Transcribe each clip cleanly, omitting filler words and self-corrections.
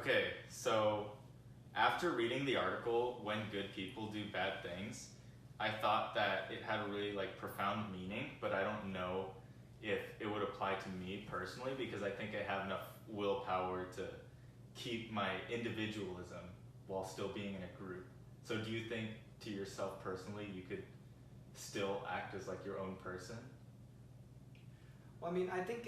Okay, so after reading the article, When Good People Do Bad Things, I thought that it had a really like profound meaning, but I don't know if it would apply to me personally because I think I have enough willpower to keep my individualism while still being in a group. So do you think to yourself personally you could still act as like your own person? Well, I mean, I think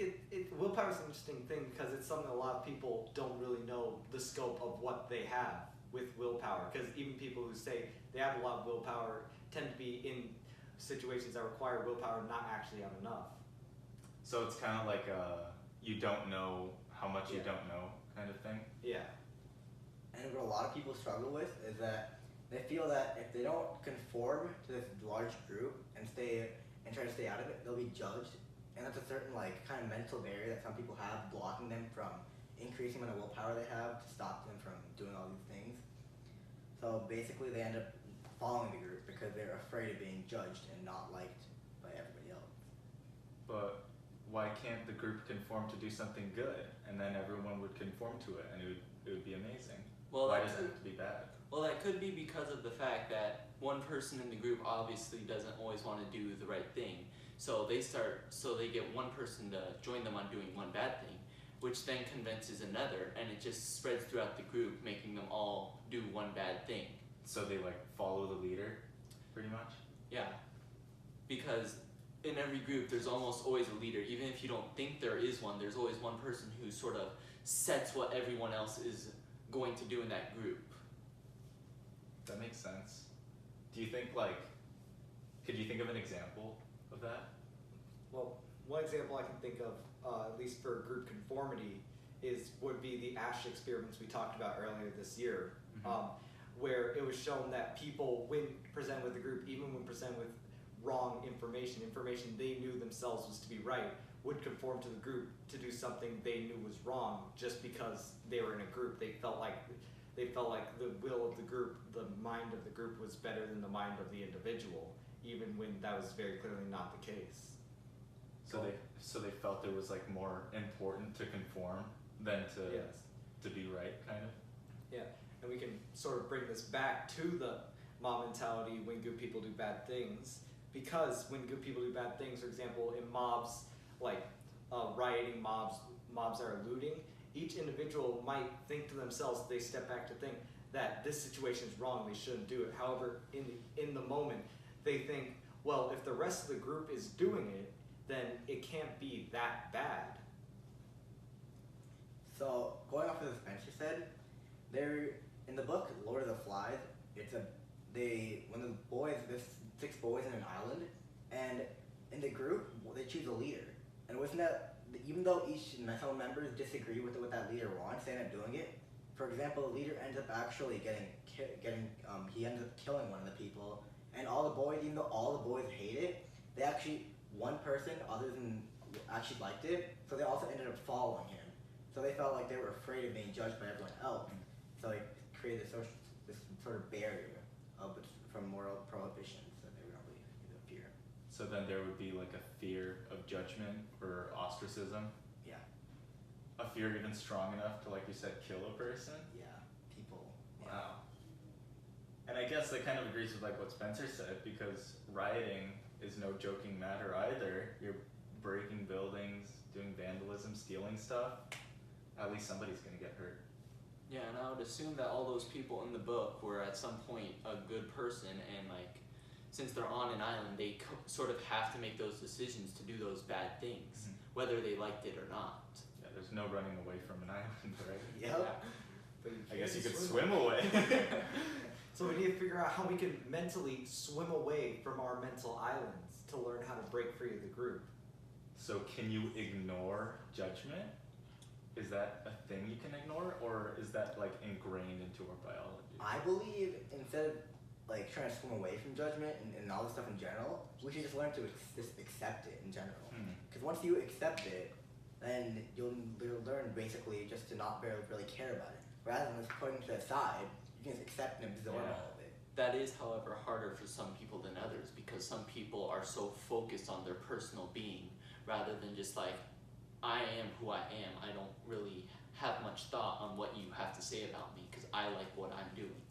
willpower is an interesting thing because it's something a lot of people don't really know the scope of what they have with willpower. Because even people who say they have a lot of willpower tend to be in situations that require willpower not actually have enough. So it's kind of like you don't know how much you don't know kind of thing? Yeah. And what a lot of people struggle with is that they feel that if they don't conform to this large group and try to stay out of it, they'll be judged. And that's a certain like kind of mental barrier that some people have, blocking them from increasing the amount of willpower they have to stop them from doing all these things. So basically they end up following the group because they're afraid of being judged and not liked by everybody else. But why can't the group conform to do something good and then everyone would conform to it and it would be amazing? Well, why does it have to be bad? Well, that could be because of the fact that one person in the group obviously doesn't always want to do the right thing. So they get one person to join them on doing one bad thing, which then convinces another, and it just spreads throughout the group, making them all do one bad thing. So they like follow the leader, pretty much? Yeah, because in every group there's almost always a leader. Even if you don't think there is one, there's always one person who sort of sets what everyone else is going to do in that group. That makes sense. Do you think could you think of an example of that? Well, one example I can think of, at least for group conformity, would be the ASH experiments we talked about earlier this year, where it was shown that people, when presented with the group, even when presented with wrong information they knew themselves was to be right, would conform to the group to do something they knew was wrong just because they were in a group. They felt like the will of the group, the mind of the group was better than the mind of the individual, even when that was very clearly not the case. So they felt it was like more important to conform than to be right, kind of? Yeah, and we can sort of bring this back to the mob mentality when good people do bad things, because when good people do bad things, for example, in mobs, like rioting mobs that are looting, each individual might think to themselves, they step back to think that this situation is wrong, they shouldn't do it. However, in the moment, they think, well, if the rest of the group is doing it, then it can't be that bad. So going off of what Spencer said, in the book Lord of the Flies, there's 6 boys in an island, and in the group they choose a leader. And wasn't that, even though each fellow members disagree with what that leader wants, they end up doing it. For example, the leader ends up actually he ends up killing one of the people, and all the boys, even though all the boys hate it, one person other than actually liked it, so they also ended up following him. So they felt like they were afraid of being judged by everyone else. So it created this sort of barrier from moral prohibitions that they would not really fear. So then there would be like a fear of judgment or ostracism? Yeah. A fear even strong enough to, like you said, kill a person? Yeah, people. Yeah. Wow. And I guess that kind of agrees with like what Spencer said, because rioting is no joking matter either. You're breaking buildings, doing vandalism, stealing stuff. At least somebody's gonna get hurt. Yeah, and I would assume that all those people in the book were at some point a good person, and since they're on an island, they sort of have to make those decisions to do those bad things, whether they liked it or not. Yeah, there's no running away from an island, right? Yeah. But I guess you could swim away. So we need to figure out how we can mentally swim away from our mental islands to learn how to break free of the group. So can you ignore judgment? Is that a thing you can ignore, or is that like ingrained into our biology? I believe instead of trying to swim away from judgment and all this stuff in general, we should just learn to just accept it in general. Because once you accept it, then you'll learn basically just to not really care about it. Rather than just putting it to the side, you can just accept and absorb all of it. That is, however, harder for some people than others, because some people are so focused on their personal being rather than just I am who I am. I don't really have much thought on what you have to say about me because I like what I'm doing.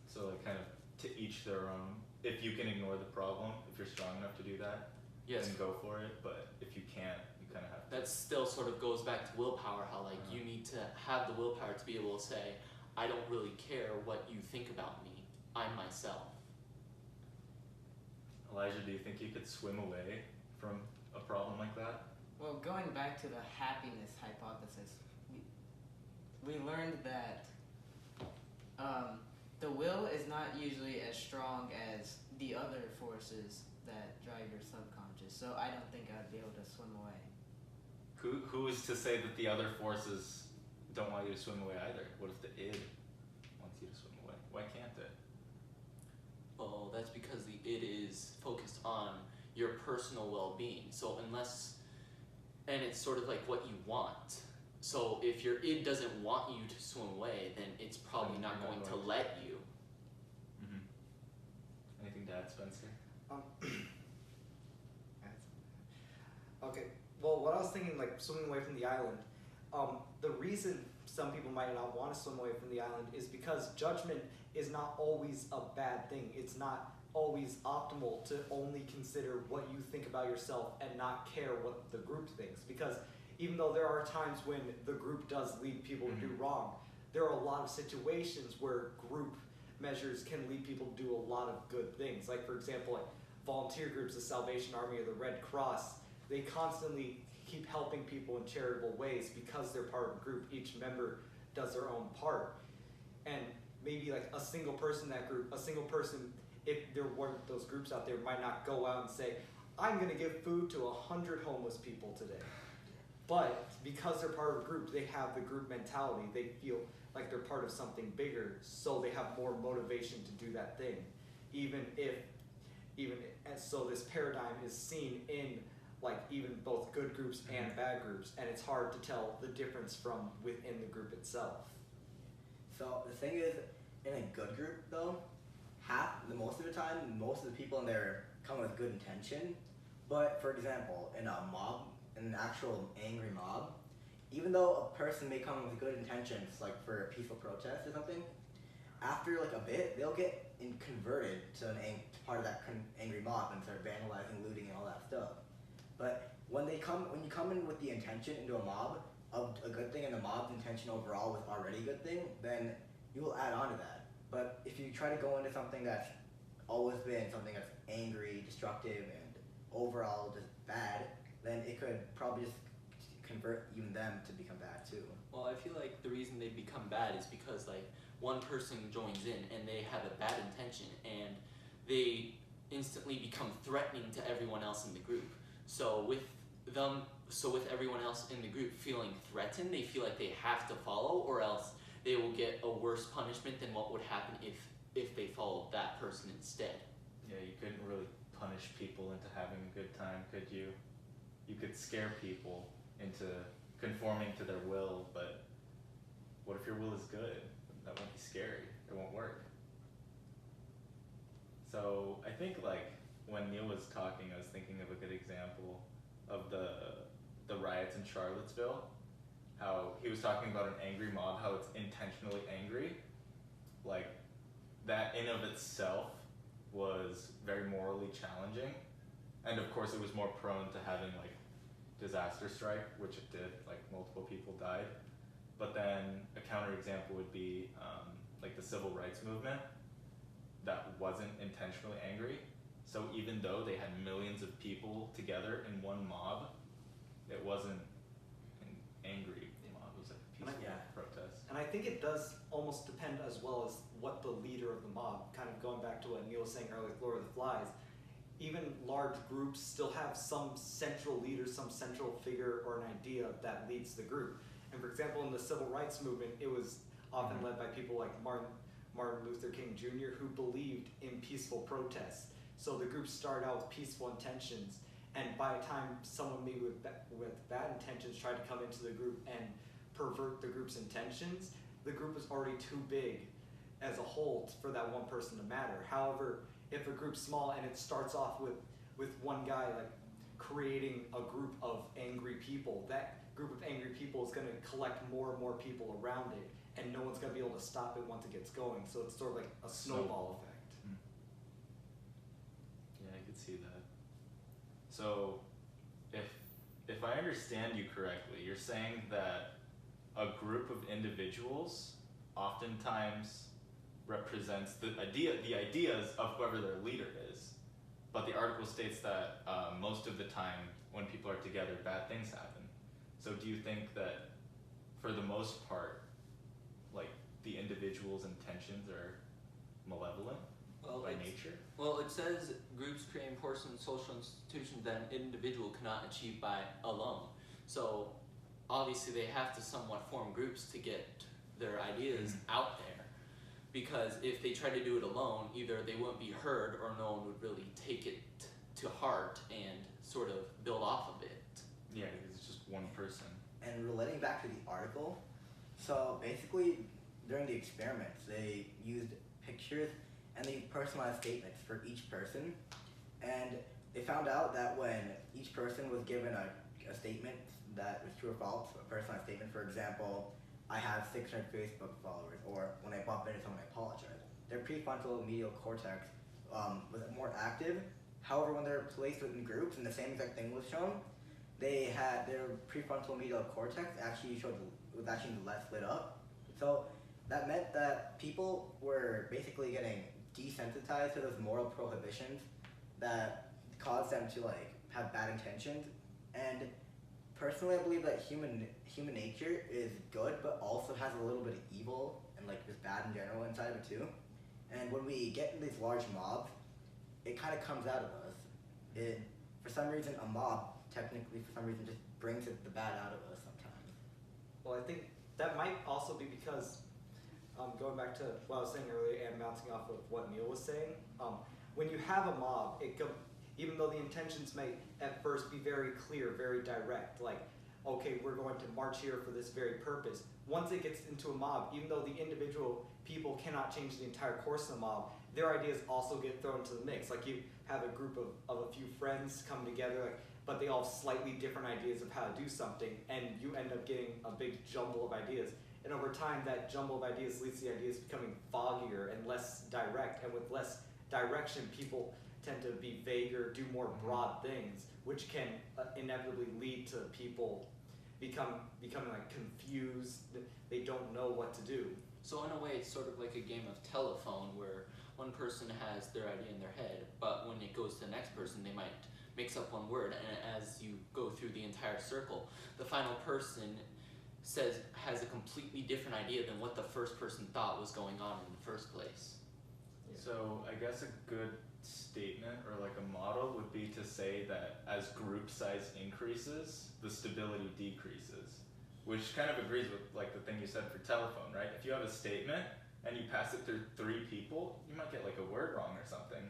So like kind of to each their own. If you can ignore the problem, if you're strong enough to do that, Yes. then go for it. But if you can't, you kind of have to. That still sort of goes back to willpower, how like you need to have the willpower to be able to say, I don't really care what you think about me. I'm myself. Elijah, do you think you could swim away from a problem like that? Well, going back to the happiness hypothesis, we learned that the will is not usually as strong as the other forces that drive your subconscious. So I don't think I'd be able to swim away. Who is to say that the other forces don't want you to swim away either? What if the id wants you to swim away? Why can't it? Well, that's because the id is focused on your personal well-being. So and it's sort of like what you want. So if your id doesn't want you to swim away, then it's probably not going to let you. Mm-hmm. Anything to add, Spencer? Okay. Well, what I was thinking, like swimming away from the island, the reason some people might not want to swim away from the island is because judgment is not always a bad thing. It's not always optimal to only consider what you think about yourself and not care what the group thinks. Because even though there are times when the group does lead people to do wrong, there are a lot of situations where group measures can lead people to do a lot of good things. Like, for example, like volunteer groups, the Salvation Army or the Red Cross, they constantly keep helping people in charitable ways because they're part of a group. Each member does their own part. And maybe like a single person in that group, if there weren't those groups out there, might not go out and say, I'm going to give food to 100 homeless people today. But because they're part of a group, they have the group mentality. They feel like they're part of something bigger, so they have more motivation to do that thing. So this paradigm is seen in like even both good groups and bad groups, and it's hard to tell the difference from within the group itself. So the thing is, in a good group though, most of the time, most of the people in there come with good intention. But for example, in a mob, in an actual angry mob, even though a person may come with good intentions, like for a peaceful protest or something, after like a bit, they'll get converted to part of that angry mob and start vandalizing, looting, and all that stuff. But when you come in with the intention into a mob of a good thing, and the mob's intention overall was already a good thing, then you will add on to that. But if you try to go into something that's always been something that's angry, destructive, and overall just bad, then it could probably just convert even them to become bad too. Well, I feel like the reason they become bad is because like one person joins in and they have a bad intention and they instantly become threatening to everyone else in the group. So with everyone else in the group feeling threatened, they feel like they have to follow, or else they will get a worse punishment than what would happen if they followed that person instead. Yeah, you couldn't really punish people into having a good time, could you? You could scare people into conforming to their will, but what if your will is good? That won't be scary. It won't work. So I think like when Neil was talking, I was thinking of a good example of the riots in Charlottesville. How he was talking about an angry mob, how it's intentionally angry. Like that in of itself was very morally challenging. And of course it was more prone to having like disaster strike, which it did, like multiple people died. But then a counterexample would be like the civil rights movement that wasn't intentionally angry. So even though they had millions of people together in one mob, it wasn't an angry mob, it was like a peaceful protest. And I think it does almost depend as well as what the leader of the mob, kind of going back to what Neil was saying earlier with Lord of the Flies, even large groups still have some central leader, some central figure or an idea that leads the group. And for example, in the civil rights movement, it was often led by people like Martin Luther King Jr., who believed in peaceful protests. So the group started out with peaceful intentions, and by the time someone maybe with bad intentions tried to come into the group and pervert the group's intentions, the group was already too big as a whole for that one person to matter. However, if a group's small and it starts off with one guy like creating a group of angry people, that group of angry people is going to collect more and more people around it, and no one's going to be able to stop it once it gets going. So it's sort of like a snowball effect. Yeah, I could see that. So, if I understand you correctly, you're saying that a group of individuals oftentimes represents the ideas of whoever their leader is, but the article states that most of the time when people are together, bad things happen. So do you think that for the most part, like the individual's intentions are malevolent by nature? Well, it says groups create important social institutions that an individual cannot achieve by alone. So obviously they have to somewhat form groups to get their ideas out there. Because if they try to do it alone, either they wouldn't be heard or no one would really take it to heart and sort of build off of it. Yeah, because it's just one person. And relating back to the article, so basically during the experiments, they used pictures and they used personalized statements for each person. And they found out that when each person was given a statement that was true or false, a personalized statement, for example, I have 600 Facebook followers, or when I bump into someone, I apologize. Their prefrontal medial cortex was more active. However, when they're placed within groups and the same exact thing was shown, they had their prefrontal medial cortex was actually less lit up. So that meant that people were basically getting desensitized to those moral prohibitions that caused them to like have bad intentions. And personally, I believe that human nature is good, but also has a little bit of evil and like just bad in general inside of it too. And when we get in these large mobs, it kind of comes out of us. For some reason, a mob technically, for some reason, just brings the bad out of us sometimes. Well, I think that might also be because, going back to what I was saying earlier and bouncing off of what Neil was saying, when you have a mob, even though the intentions may at first be very clear, very direct, like, okay, we're going to march here for this very purpose. Once it gets into a mob, even though the individual people cannot change the entire course of the mob, their ideas also get thrown into the mix. Like you have a group of a few friends come together, but they all have slightly different ideas of how to do something, and you end up getting a big jumble of ideas. And over time, that jumble of ideas leads to the ideas becoming foggier and less direct, and with less direction, people tend to be vaguer, do more broad things, which can inevitably lead to people becoming like confused. They don't know what to do. So in a way, it's sort of like a game of telephone where one person has their idea in their head, but when it goes to the next person, they might mix up one word, and as you go through the entire circle, the final person has a completely different idea than what the first person thought was going on in the first place. Yeah. So I guess a good statement or like a model would be to say that as group size increases, the stability decreases, which kind of agrees with like the thing you said for telephone, right? If you have a statement and you pass it through 3 people, you might get like a word wrong or something.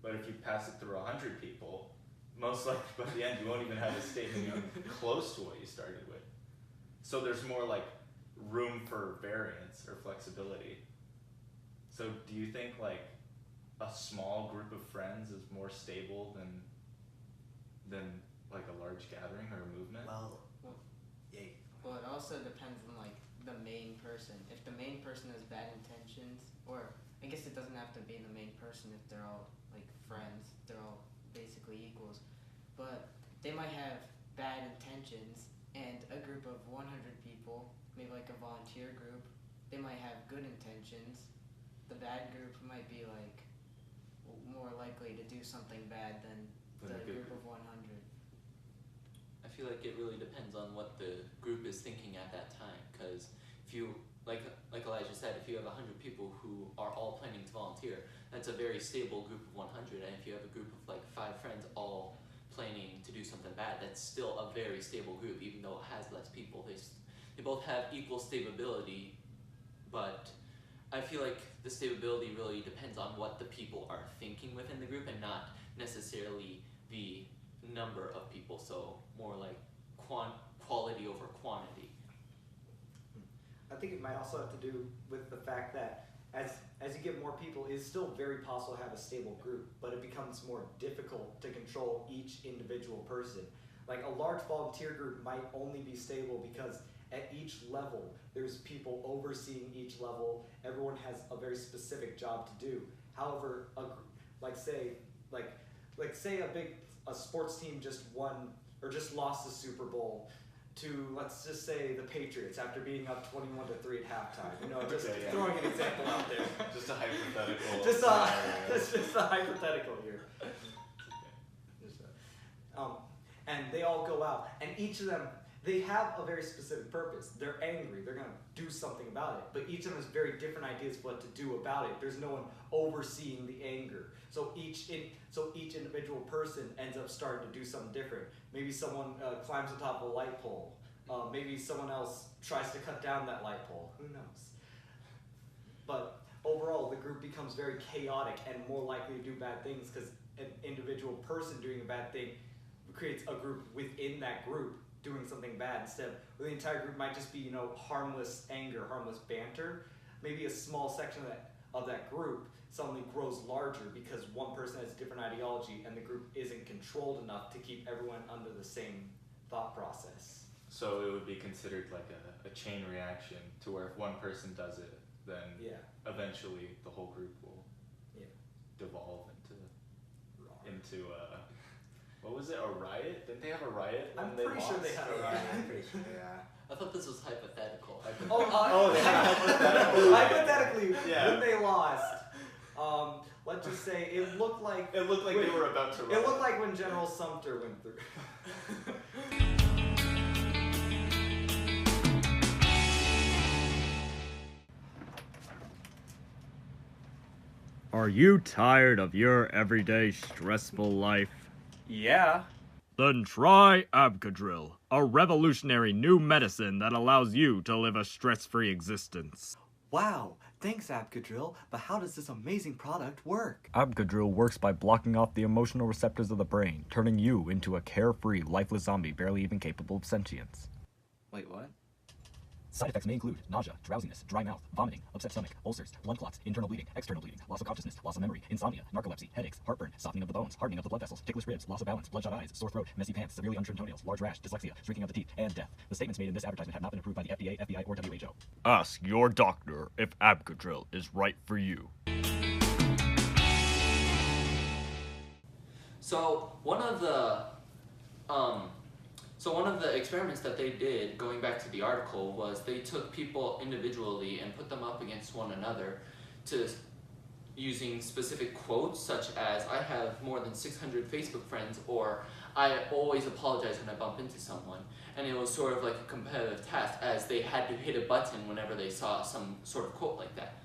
But if you pass it through 100 people, most likely by the end you won't even have a statement even close to what you started with. So there's more like room for variance or flexibility. So do you think like a small group of friends is more stable than like a large gathering or a movement? Well, yeah. Well, it also depends on like the main person. If the main person has bad intentions, or I guess it doesn't have to be the main person if they're all like friends, they're all basically equals. But they might have bad intentions, and a group of 100 people, maybe like a volunteer group, they might have good intentions. The bad group might be like more likely to do something bad than the group of 100. I feel like it really depends on what the group is thinking at that time, because if you, like Elijah said, if you have 100 people who are all planning to volunteer, that's a very stable group of 100, and if you have a group of like 5 friends all planning to do something bad, that's still a very stable group, even though it has less people. They both have equal stability, but I feel like the stability really depends on what the people are thinking within the group and not necessarily the number of people, so more like quality over quantity. I think it might also have to do with the fact that as you get more people, it is still very possible to have a stable group, but it becomes more difficult to control each individual person. Like a large volunteer group might only be stable because at each level, there's people overseeing each level. Everyone has a very specific job to do. However, say a sports team just won or just lost the Super Bowl to, let's just say, the Patriots after being up 21-3 at halftime. Just throwing an example out there. Just a hypothetical. It's just a hypothetical here. And they all go out, and each of them, they have a very specific purpose. They're angry. They're going to do something about it. But each of them has very different ideas of what to do about it. There's no one overseeing the anger. So each individual person ends up starting to do something different. Maybe someone climbs on top of a light pole. Maybe someone else tries to cut down that light pole. Who knows? But overall, the group becomes very chaotic and more likely to do bad things because an individual person doing a bad thing creates a group within that group doing something bad instead of the entire group might just be harmless anger, harmless banter. Maybe a small section of that group suddenly grows larger because one person has a different ideology and the group isn't controlled enough to keep everyone under the same thought process. So it would be considered like a chain reaction to where if one person does it, then eventually the whole group will devolve into what was it, a riot? Didn't they have a riot when they lost? I'm pretty sure they had a riot. I'm pretty sure, yeah. I thought this was hypothetical. They had a hypothetical. Hypothetically, when they lost, let's just say it looked like they were about to riot. It looked like when General Sumter went through. Are you tired of your everyday stressful life? Yeah. Then try Abcadril, a revolutionary new medicine that allows you to live a stress-free existence. Wow, thanks Abcadril, but how does this amazing product work? Abcadril works by blocking off the emotional receptors of the brain, turning you into a carefree, lifeless zombie barely even capable of sentience. Wait, what? Side effects may include nausea, drowsiness, dry mouth, vomiting, upset stomach, ulcers, blood clots, internal bleeding, external bleeding, loss of consciousness, loss of memory, insomnia, narcolepsy, headaches, heartburn, softening of the bones, hardening of the blood vessels, ticklish ribs, loss of balance, bloodshot eyes, sore throat, messy pants, severely untrimmed toenails, large rash, dyslexia, shrinking of the teeth, and death. The statements made in this advertisement have not been approved by the FDA, FBI, or WHO. Ask your doctor if Abcadril is right for you. So one of the experiments that they did, going back to the article, was they took people individually and put them up against one another using specific quotes such as, I have more than 600 Facebook friends, or I always apologize when I bump into someone. And it was sort of like a competitive task as they had to hit a button whenever they saw some sort of quote like that.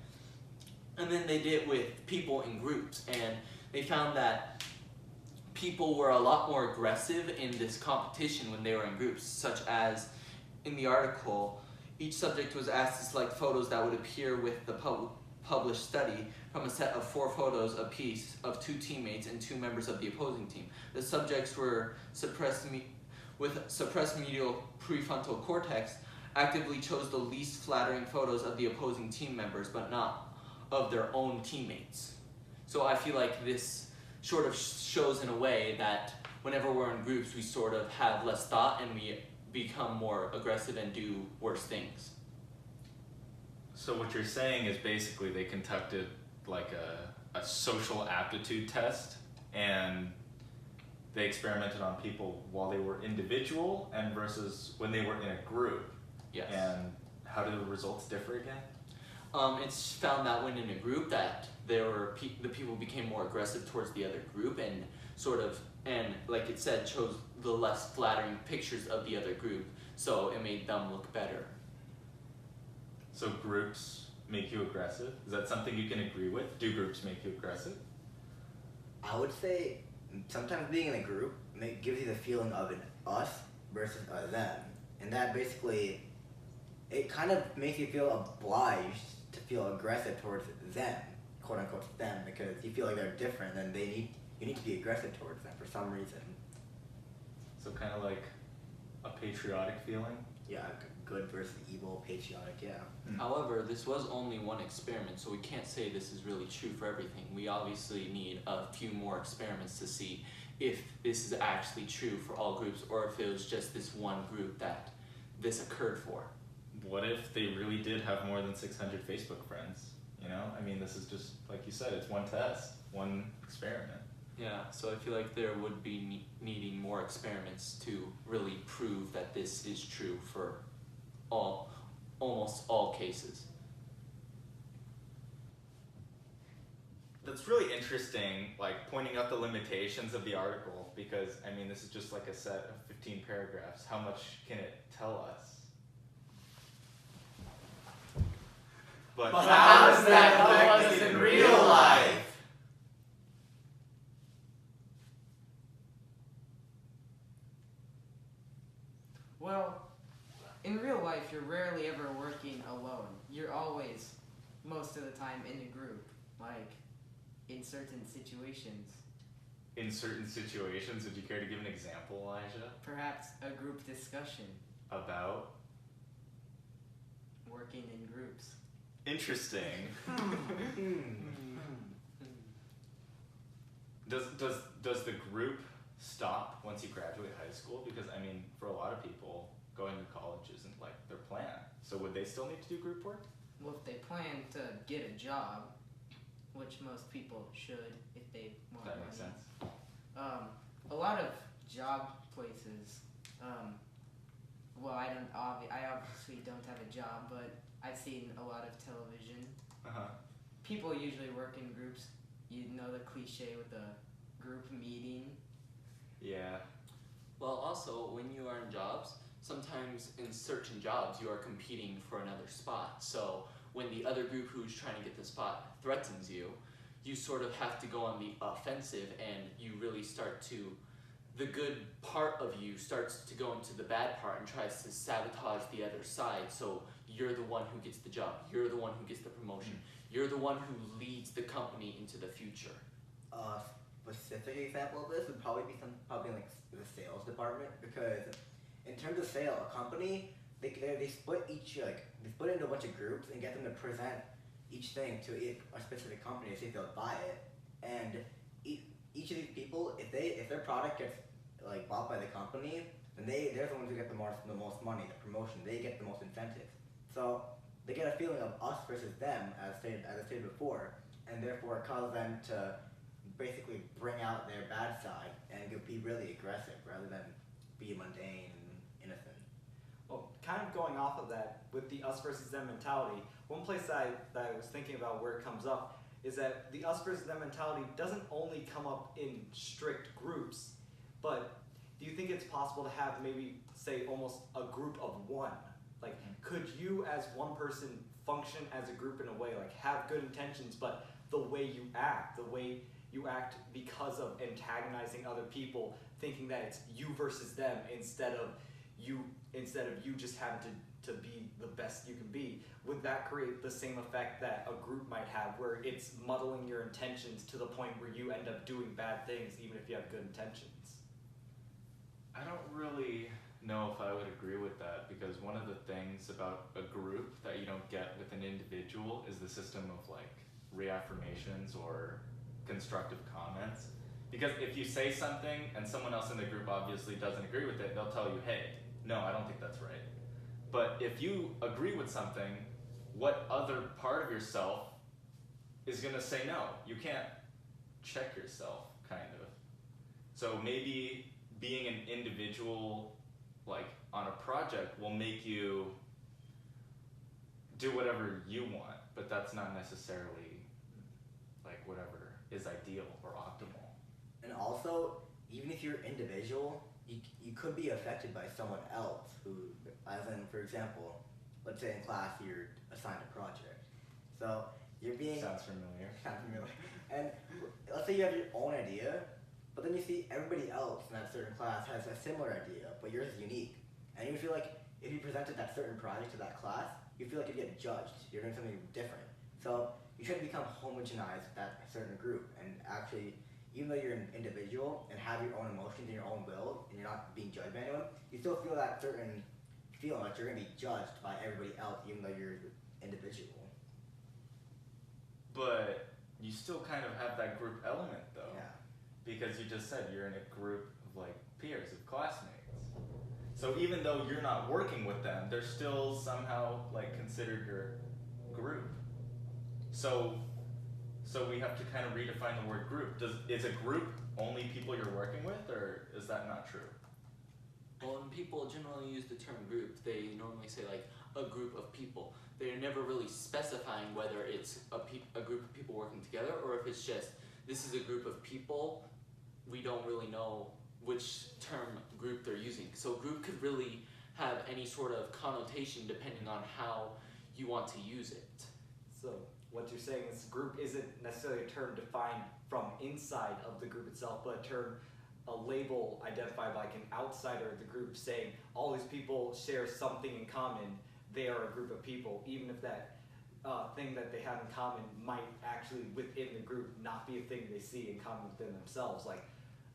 And then they did it with people in groups, and they found that people were a lot more aggressive in this competition when they were in groups, such as in the article, each subject was asked to select photos that would appear with the published study from a set of 4 photos apiece of 2 teammates and 2 members of the opposing team. The subjects were with suppressed medial prefrontal cortex actively chose the least flattering photos of the opposing team members, but not of their own teammates. So I feel like this sort of shows in a way that whenever we're in groups, we sort of have less thought and we become more aggressive and do worse things. So what you're saying is basically they conducted like a social aptitude test, and they experimented on people while they were individual and versus when they were in a group. Yes. And how do the results differ again? It's found that when in a group that the people became more aggressive towards the other group and like it said, chose the less flattering pictures of the other group, so it made them look better. So groups make you aggressive? Is that something you can agree with? Do groups make you aggressive? I would say sometimes being in a group gives you the feeling of an us versus a them. And that basically, it kind of makes you feel obliged to feel aggressive towards them, quote unquote them, because you feel like they're different and you need to be aggressive towards them for some reason. So kind of like a patriotic feeling? Yeah, good versus evil, patriotic, yeah. However, this was only one experiment, so we can't say this is really true for everything. We obviously need a few more experiments to see if this is actually true for all groups or if it was just this one group that this occurred for. What if they really did have more than 600 Facebook friends? You know, I mean, this is just, like you said, it's one test, one experiment. Yeah, so I feel like there would be needing more experiments to really prove that this is true for almost all cases. That's really interesting, like pointing out the limitations of the article, because I mean, this is just like a set of 15 paragraphs. How much can it tell us? But how does that affect us in real life? Well, in real life, you're rarely ever working alone. You're always, most of the time, in a group, like in certain situations. In certain situations, would you care to give an example, Elijah? Perhaps a group discussion, About? working in groups. Interesting. Does the group stop once you graduate high school? Because I mean, for a lot of people, going to college isn't like their plan. So would they still need to do group work? Well, if they plan to get a job, which most people should if they want That makes money. sense. A lot of job places. Well, I obviously don't have a job, but I've seen a lot of television. People usually work in groups. You know the cliche with a group meeting. Yeah. Well, also, when you are in jobs, sometimes in certain jobs you are competing for another spot. So when the other group who's trying to get the spot threatens you, you sort of have to go on the offensive, and you really start to, the good part of you starts to go into the bad part and tries to sabotage the other side. So you're the one who gets the job. You're the one who gets the promotion. You're the one who leads the company into the future. A specific example of this would probably be probably like the sales department, because in terms of sale, a company they split they split into a bunch of groups and get them to present each thing to a specific company to see if they'll buy it. And each of these people, if their product gets like bought by the company, then they're the ones who get the most money, the promotion. They get the most incentive. So they get a feeling of us versus them, as I stated before, and therefore it causes them to basically bring out their bad side and be really aggressive rather than be mundane and innocent. Well, kind of going off of that, with the us versus them mentality, one place that I was thinking about where it comes up is that the us versus them mentality doesn't only come up in strict groups, but do you think it's possible to have maybe, say, almost a group of one? Like, could you as one person function as a group in a way, like have good intentions, but the way you act because of antagonizing other people, thinking that it's you versus them instead of you just having to be the best you can be, would that create the same effect that a group might have, where it's muddling your intentions to the point where you end up doing bad things even if you have good intentions? I don't really know if I would agree with that, because one of the things about a group that you don't get with an individual is the system of like reaffirmations or constructive comments. Because if you say something and someone else in the group obviously doesn't agree with it, they'll tell you, hey, no, I don't think that's right. But if you agree with something, what other part of yourself is going to say no? You can't check yourself, kind of. So maybe being an individual, like on a project, will make you do whatever you want, but that's not necessarily like whatever is ideal or optimal. And also, even if you're individual, you could be affected by someone else who, as in, for example, let's say in class you're assigned a project. So you're being... Sounds familiar. And let's say you have your own idea, but then you see everybody else in that certain class has a similar idea, but yours is unique. And you feel like if you presented that certain project to that class, you feel like you get judged. You're doing something different. So you try to become homogenized with that certain group, and actually, even though you're an individual and have your own emotions and your own will, and you're not being judged by anyone, you still feel that certain feeling like you're going to be judged by everybody else, even though you're individual. But you still kind of have that group element, though. Yeah. because you just said you're in a group of like peers, of classmates. So even though you're not working with them, they're still somehow like considered your group. So we have to kind of redefine the word group. Is a group only people you're working with, or is that not true? Well, when people generally use the term group, they normally say like a group of people. They're never really specifying whether it's a group of people working together or if it's just this is a group of people. We don't really know which term group they're using. So group could really have any sort of connotation depending on how you want to use it. So what you're saying is group isn't necessarily a term defined from inside of the group itself, but a term, a label identified by like an outsider of the group saying all these people share something in common, they are a group of people, even if that thing that they have in common might actually within the group not be a thing they see in common within themselves. Like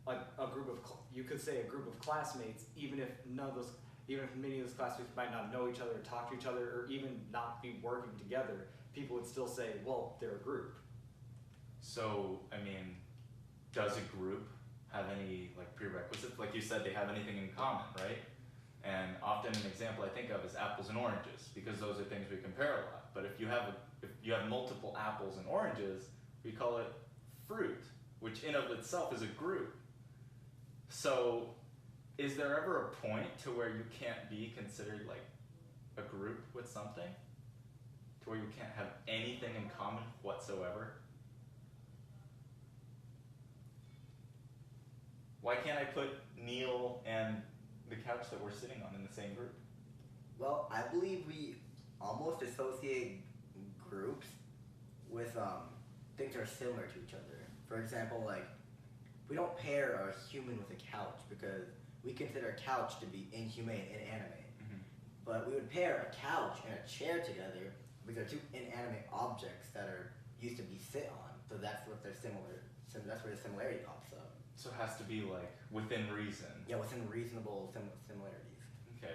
a group of, you could say a group of classmates, even if many of those classmates might not know each other, or talk to each other, or even not be working together, people would still say, well, they're a group. So, I mean, does a group have any like prerequisites? Like you said, they have anything in common, right? And often an example I think of is apples and oranges, because those are things we compare a lot. But if you have multiple apples and oranges, we call it fruit, which in of itself is a group. So is there ever a point to where you can't be considered like a group with something? To where you can't have anything in common whatsoever? Why can't I put Neil and the couch that we're sitting on in the same group? Well, I believe we almost associate groups with things that are similar to each other. For example, like, we don't pair a human with a couch because we consider a couch to be inhumane, inanimate. Mm-hmm. But we would pair a couch and a chair together because they're two inanimate objects that are used to be sit on. So that's what they're similar. So that's where the similarity pops up. So it has to be like within reason. Yeah, within reasonable similarities. Okay.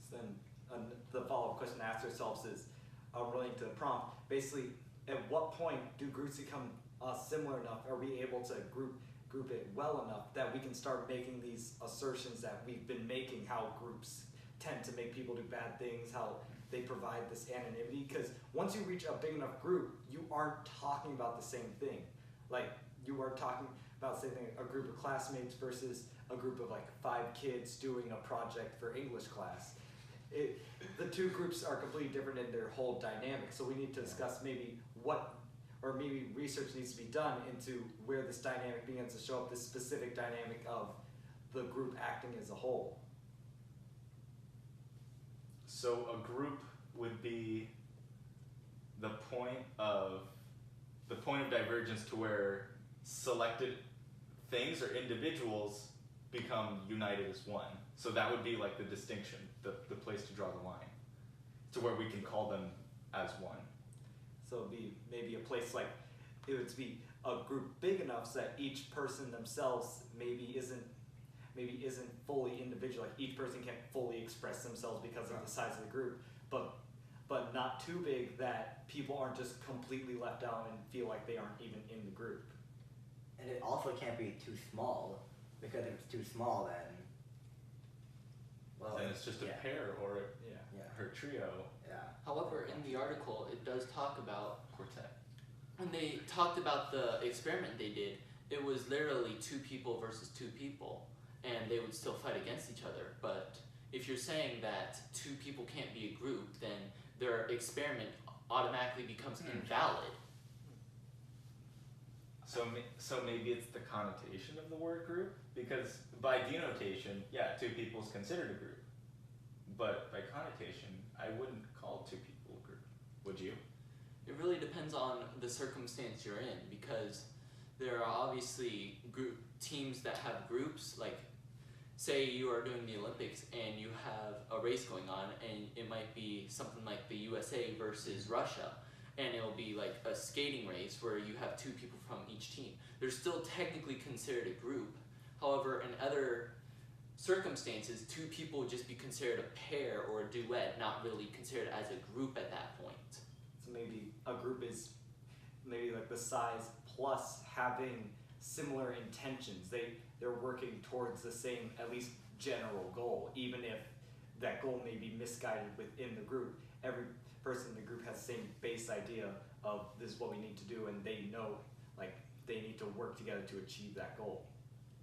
So then the follow-up question to ask ourselves is, relating to the prompt, basically, at what point do groups become similar enough? Are we able to group it well enough that we can start making these assertions that we've been making, how groups tend to make people do bad things, how they provide this anonymity? Because once you reach a big enough group, you aren't talking about the same thing. Like, you are talking about the same thing, a group of classmates versus a group of like 5 kids doing a project for English class. The two groups are completely different in their whole dynamic. So we need to discuss maybe maybe research needs to be done into where this dynamic begins to show up, this specific dynamic of the group acting as a whole. So a group would be the point of divergence to where selected things or individuals become united as one. So that would be like the distinction, the place to draw the line, to where we can call them as one. So it'd be maybe a place like, it would be a group big enough so that each person themselves maybe isn't fully individual. Like each person can't fully express themselves because of the size of the group, but not too big that people aren't just completely left out and feel like they aren't even in the group. And it also can't be too small, because if it's too small, then, well, Then it's just a pair or her trio. Yeah. However, in the article, it does talk about Quartet. when they talked about the experiment they did, it was literally 2 people versus 2 people, and they would still fight against each other. But if you're saying that 2 people can't be a group, then their experiment automatically becomes invalid. So maybe it's the connotation of the word group, because by denotation, 2 people is considered a group. But by connotation, I wouldn't call 2 people a group. Would you? It really depends on the circumstance you're in, because there are obviously teams that have groups. Like, say you are doing the Olympics and you have a race going on, and it might be something like the USA versus Russia, and it'll be like a skating race where you have 2 people from each team. They're still technically considered a group. However, in other circumstances, 2 people would just be considered a pair or a duet, not really considered as a group at that point. So maybe a group is maybe like the size plus having similar intentions. They're working towards the same, at least general goal, even if that goal may be misguided within the group. Every person in the group has the same base idea of this is what we need to do, and they know like they need to work together to achieve that goal.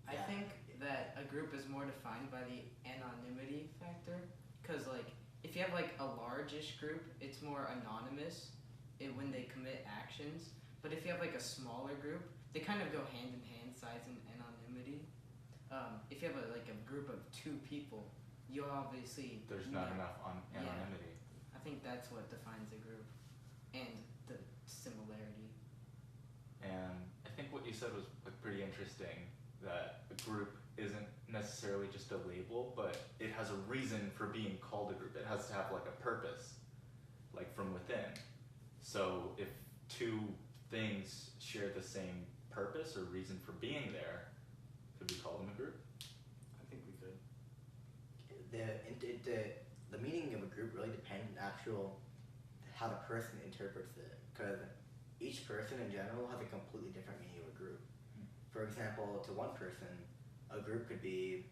I think that a group is more defined by the anonymity factor, because like if you have like a large-ish group, it's more anonymous when they commit actions. But if you have like a smaller group, they kind of go hand in hand, size and anonymity. If you have like a group of 2 people, you'll obviously There's not enough anonymity. I think that's what defines a group, and the similarity. And I think what you said was like pretty interesting, that a group isn't necessarily just a label, but it has a reason for being called a group. It has to have like a purpose, like from within. So if 2 things share the same purpose or reason for being there, could we call them a group? I think we could. The meaning of a group really depends on how the person interprets it, because each person in general has a completely different meaning of a group. For example, to one person, a group could be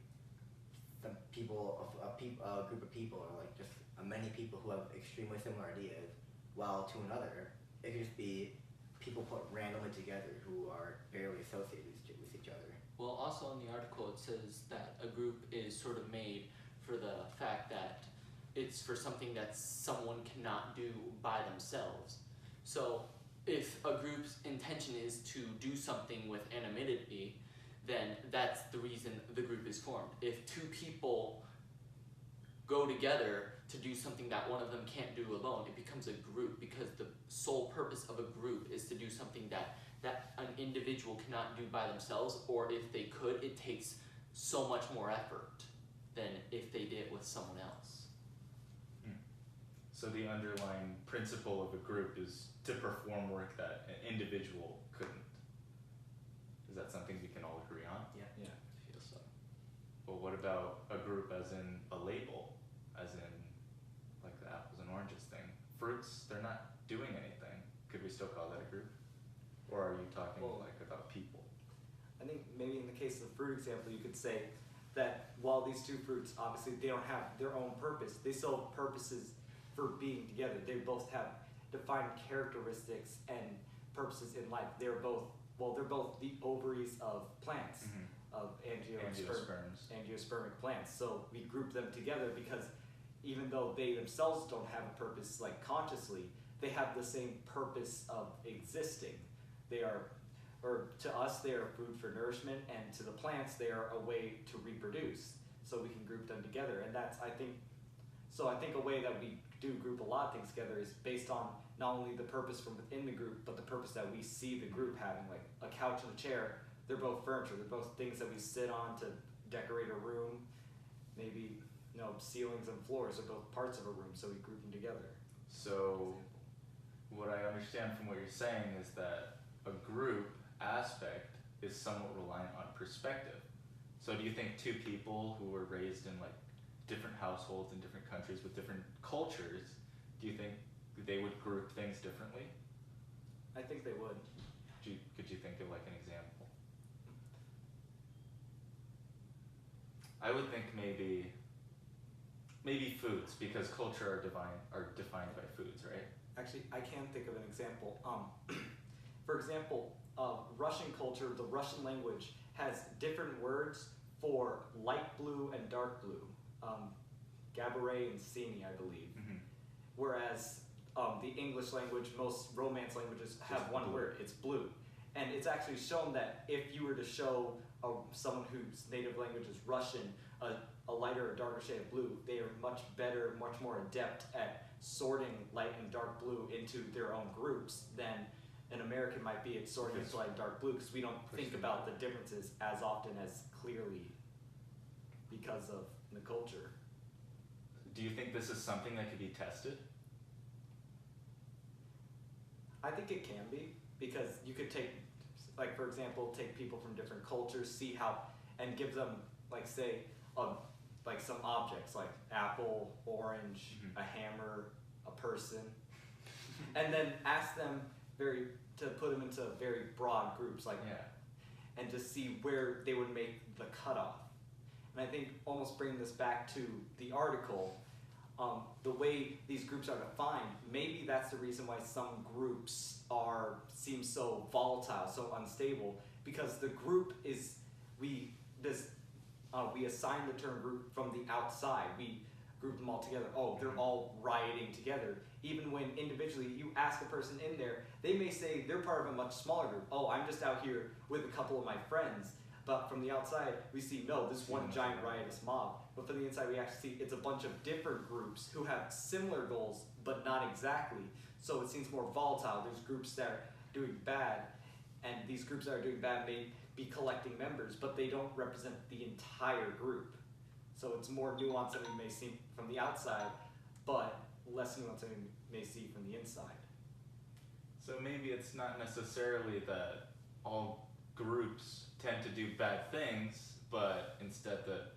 some people, a group of people, or like just many people who have extremely similar ideas, while to another, it could just be people put randomly together who are barely associated with each other. Well, also in the article it says that a group is sort of made for the fact that it's for something that someone cannot do by themselves. So if a group's intention is to do something with anonymity, then that's the reason the group is formed. If 2 people go together to do something that one of them can't do alone, it becomes a group, because the sole purpose of a group is to do something that an individual cannot do by themselves, or if they could, it takes so much more effort than if they did it with someone else. So the underlying principle of a group is to perform work that an individual couldn't. Is that something we can all agree on? Yeah. I feel so. Well, what about a group as in a label, as in like the apples and oranges thing? Fruits, they're not doing anything. Could we still call that a group? Or are you talking like about people? I think maybe in the case of the fruit example, you could say that while these 2 fruits, obviously they don't have their own purpose, they still have purposes for being together. They both have defined characteristics and purposes in life. They're both the ovaries of plants, of angiospermic plants. So we group them together because even though they themselves don't have a purpose like consciously, they have the same purpose of existing. They are, or to us, they are food for nourishment, and to the plants, they are a way to reproduce. So we can group them together, and that's, I think a way that we do group a lot of things together is based on not only the purpose from within the group, but the purpose that we see the group having. Like a couch and a chair, they're both furniture. They're both things that we sit on to decorate a room. Maybe, ceilings and floors are both parts of a room, so we group them together. So what I understand from what you're saying is that a group aspect is somewhat reliant on perspective. So do you think 2 people who were raised in like different households in different countries with different cultures, do you think they would group things differently? I think they would. Could you think of like an example? I would think maybe foods, because culture are defined by foods, right? Actually, I can think of an example. For example, Russian culture, the Russian language has different words for light blue and dark blue. Gabourey and Sini, I believe. Whereas the English language, most Romance languages have Just one blue. word, it's blue. And it's actually shown that if you were to show someone whose native language is Russian a lighter or darker shade of blue, they are much better, much more adept at sorting light and dark blue into their own groups than an American might be at sorting into light and dark blue, because we don't think about the differences as often as clearly because of the culture. Do you think this is something that could be tested? I think it can be, because you could take, like for example, take people from different cultures, see how, and give them, like say, like some objects, like apple, orange, a hammer, a person, and then ask them to put them into very broad groups, like, and just see where they would make the cutoff. And I think almost bringing this back to the article, the way these groups are defined, maybe that's the reason why some groups seem so volatile, so unstable, because the group is, we assign the term group from the outside. We group them all together. Oh, they're all rioting together. Even when individually you ask a person in there, they may say they're part of a much smaller group. Oh, I'm just out here with a couple of my friends. But from the outside, we see, no, this one giant riotous mob. But from the inside, we actually see it's a bunch of different groups who have similar goals, but not exactly. So it seems more volatile. There's groups that are doing bad, and these groups that are doing bad may be collecting members, but they don't represent the entire group. So it's more nuanced than we may see from the outside, but less nuanced than we may see from the inside. So maybe it's not necessarily that all groups tend to do bad things, but instead that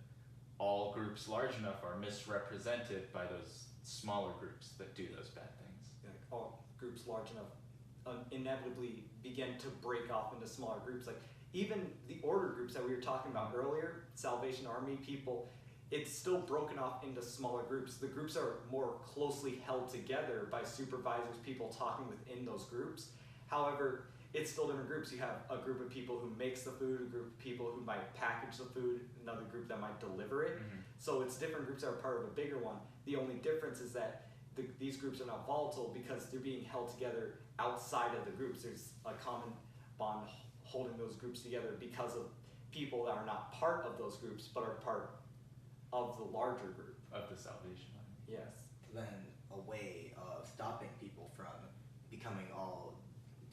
all groups large enough are misrepresented by those smaller groups that do those bad things. Like all groups large enough inevitably begin to break off into smaller groups. Like even the order groups that we were talking about earlier, Salvation Army people, it's still broken off into smaller groups. The groups are more closely held together by supervisors, people talking within those groups. However, it's still different groups. You have a group of people who makes the food, a group of people who might package the food, another group that might deliver it. Mm-hmm. So it's different groups that are part of a bigger one. The only difference is that these groups are not volatile because they're being held together outside of the groups. There's a common bond holding those groups together because of people that are not part of those groups but are part of the larger group. Of the Salvation Army. Yes. Then a way of stopping people from becoming all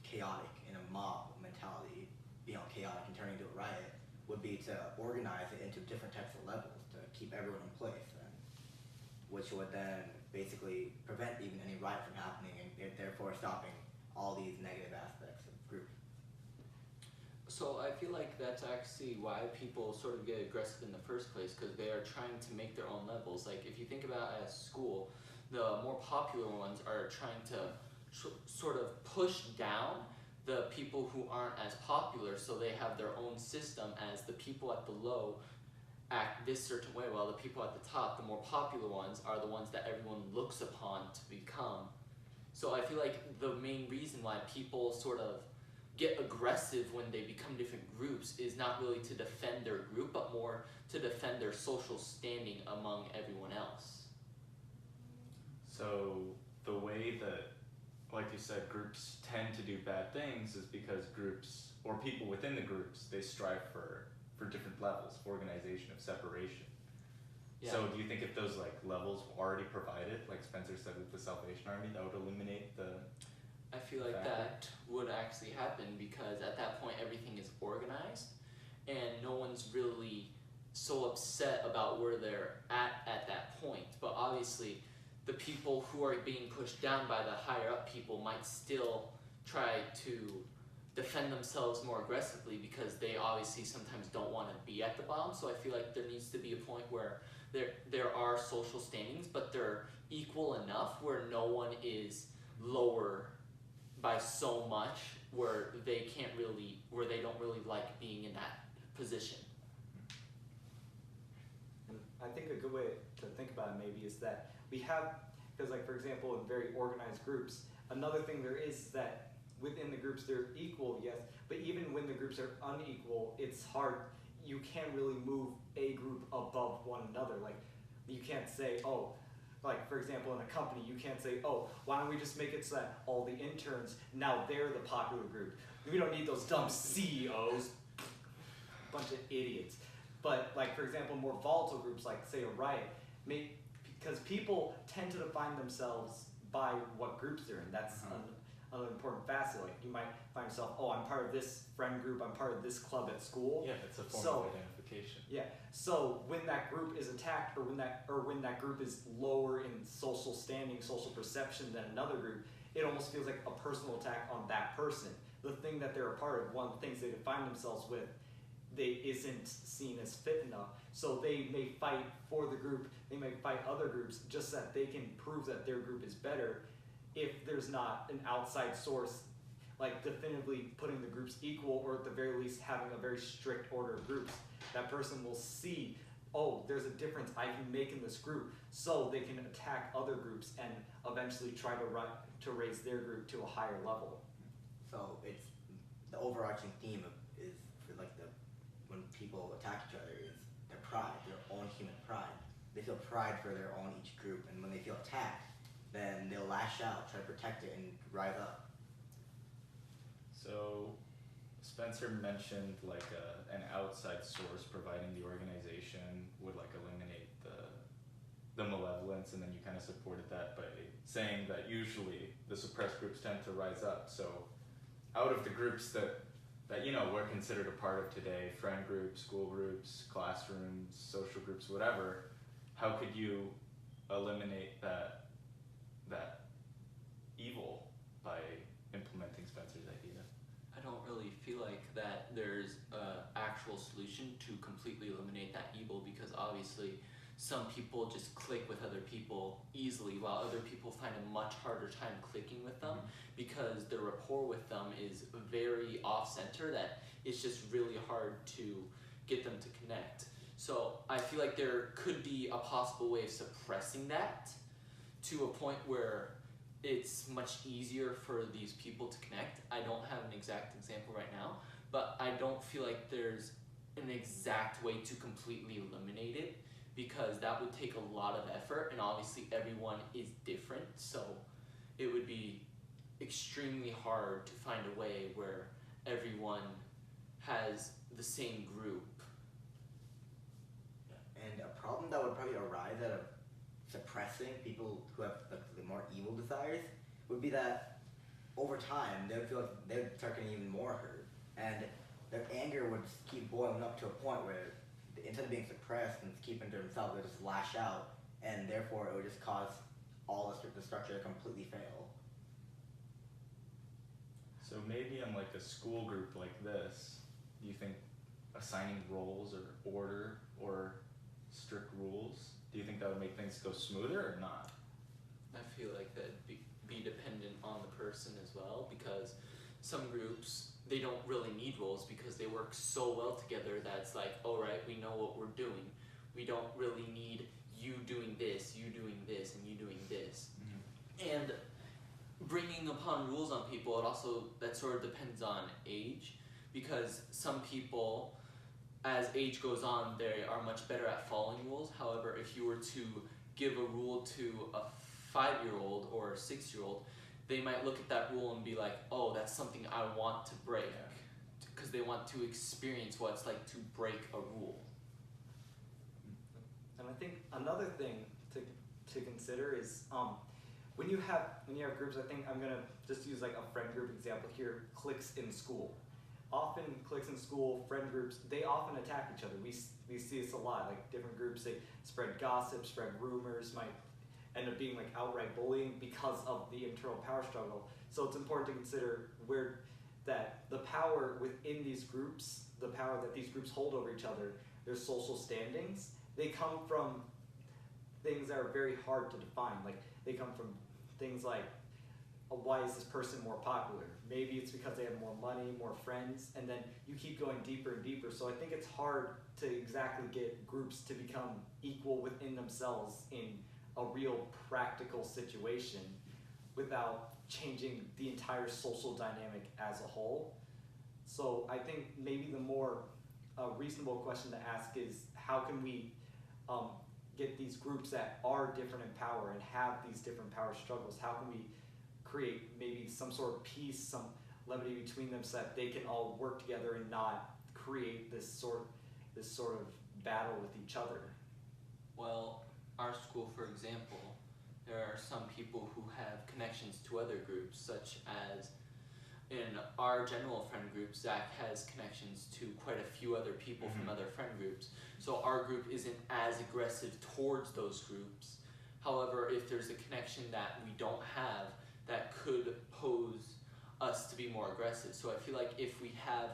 chaotic in a mob mentality, chaotic and turning into a riot, would be to organize it into different types of levels to keep everyone in place, and which would then basically prevent even any riot from happening, and therefore stopping all these negative aspects of group. So I feel like that's actually why people sort of get aggressive in the first place, because they are trying to make their own levels. Like if you think about at school, the more popular ones are trying to sort of push down the people who aren't as popular, so they have their own system as the people at the low act this certain way, while the people at the top, the more popular ones, are the ones that everyone looks upon to become. So I feel like the main reason why people sort of get aggressive when they become different groups is not really to defend their group, but more to defend their social standing among everyone else. So the way that, like you said, groups tend to do bad things is because groups, or people within the groups, they strive for different levels of organization, of separation. Yeah. So do you think if those levels were already provided, like Spencer said with the Salvation Army, that would eliminate the... I feel like that would actually happen, because at that point everything is organized and no one's really so upset about where they're at that point. But obviously the people who are being pushed down by the higher up people might still try to defend themselves more aggressively, because they obviously sometimes don't want to be at the bottom. So I feel like there needs to be a point where there are social standings, but they're equal enough where no one is lower by so much where they don't really like being in that position. And I think a good way to think about it maybe is that we have, because for example, in very organized groups, another thing there is that within the groups they're equal, yes, but even when the groups are unequal, it's hard. You can't really move a group above one another. Like you can't say, oh, like for example in a company, you can't say, oh, why don't we just make it so that all the interns, now they're the popular group. We don't need those dumb CEOs, bunch of idiots. But for example, more volatile groups like say a riot, because people tend to define themselves by what groups they're in. That's another important facet. Like you might find yourself, oh, I'm part of this friend group, I'm part of this club at school. Yeah, it's a form of identification. Yeah. So when that group is attacked, or when that group is lower in social standing, social perception than another group, it almost feels like a personal attack on that person. The thing that they're a part of, one of the things they define themselves with, they isn't seen as fit enough. So they may fight for the group, they may fight other groups just that they can prove that their group is better. If there's not an outside source like definitively putting the groups equal, or at the very least having a very strict order of groups. That person will see, oh, there's a difference I can make in this group, so they can attack other groups and eventually try to raise their group to a higher level. So it's the overarching theme is for like when people attack each other is their pride, their own human pride. They feel pride for their own each group, and when they feel attacked, then they'll lash out, try to protect it, and rise up. So Spencer mentioned like an outside source providing the organization would like eliminate the malevolence, and then you kind of supported that by saying that usually the suppressed groups tend to rise up. So out of the groups that we're considered a part of today, friend groups, school groups, classrooms, social groups, whatever, how could you eliminate that evil by implementing Spencer's idea? I don't really feel like that there's an actual solution to completely eliminate that evil, because obviously some people just click with other people easily, while other people find a much harder time clicking with them because their rapport with them is very off-center, that it's just really hard to get them to connect. So I feel like there could be a possible way of suppressing that to a point where it's much easier for these people to connect. I don't have an exact example right now, but I don't feel like there's an exact way to completely eliminate it, because that would take a lot of effort, and obviously everyone is different, so it would be extremely hard to find a way where everyone has the same group. And a problem that would probably arise out of suppressing people who have the more evil desires would be that over time they would feel like they would start getting even more hurt, and their anger would just keep boiling up to a point where instead of being suppressed and keeping to themselves, they would just lash out, and therefore it would just cause all the structure to completely fail. So maybe in like a school group like this, do you think assigning roles or order or strict rules, do you think that would make things go smoother or not? I feel like that'd be dependent on the person as well, because some groups, they don't really need roles because they work so well together that it's like, all right, we know what we're doing. We don't really need you doing this, and you doing this. And bringing upon rules on people, that sort of depends on age, because some people, as age goes on, they are much better at following rules. However, if you were to give a rule to a 5-year-old or a 6-year-old, they might look at that rule and be like, oh, that's something I want to break, because they want to experience what it's like to break a rule. And I think another thing to consider is when you have groups, I think I'm gonna just use like a friend group example here, cliques in school. Often cliques in school, friend groups, they often attack each other. We see this a lot, like different groups, they spread gossip, spread rumors, might end up being like outright bullying because of the internal power struggle. So it's important to consider where that the power within these groups, the power that these groups hold over each other, their social standings, they come from things that are very hard to define. Like they come from things like, why is this person more popular? Maybe it's because they have more money, more friends, and then you keep going deeper and deeper. So I think it's hard to exactly get groups to become equal within themselves in a real practical situation without changing the entire social dynamic as a whole. So I think maybe the more reasonable question to ask is, how can we get these groups that are different in power and have these different power struggles, how can we create maybe some sort of peace, some levity between them, so that they can all work together and not create this sort of battle with each other? Well, our school, for example, there are some people who have connections to other groups, such as in our general friend group, Zach has connections to quite a few other people from other friend groups. So our group isn't as aggressive towards those groups. However, if there's a connection that we don't have, that could pose us to be more aggressive. So I feel like if we have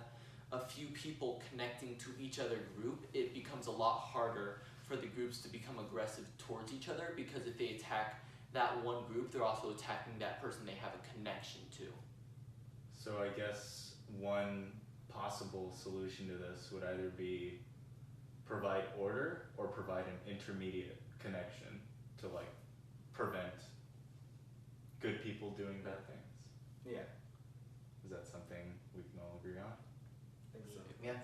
a few people connecting to each other group, it becomes a lot harder for the groups to become aggressive towards each other, because if they attack that one group, they're also attacking that person they have a connection to. So So I guess one possible solution to this would either be provide order or provide an intermediate connection to like prevent good people doing bad things. Yeah, Is that something we can all agree on? I think so. Yeah.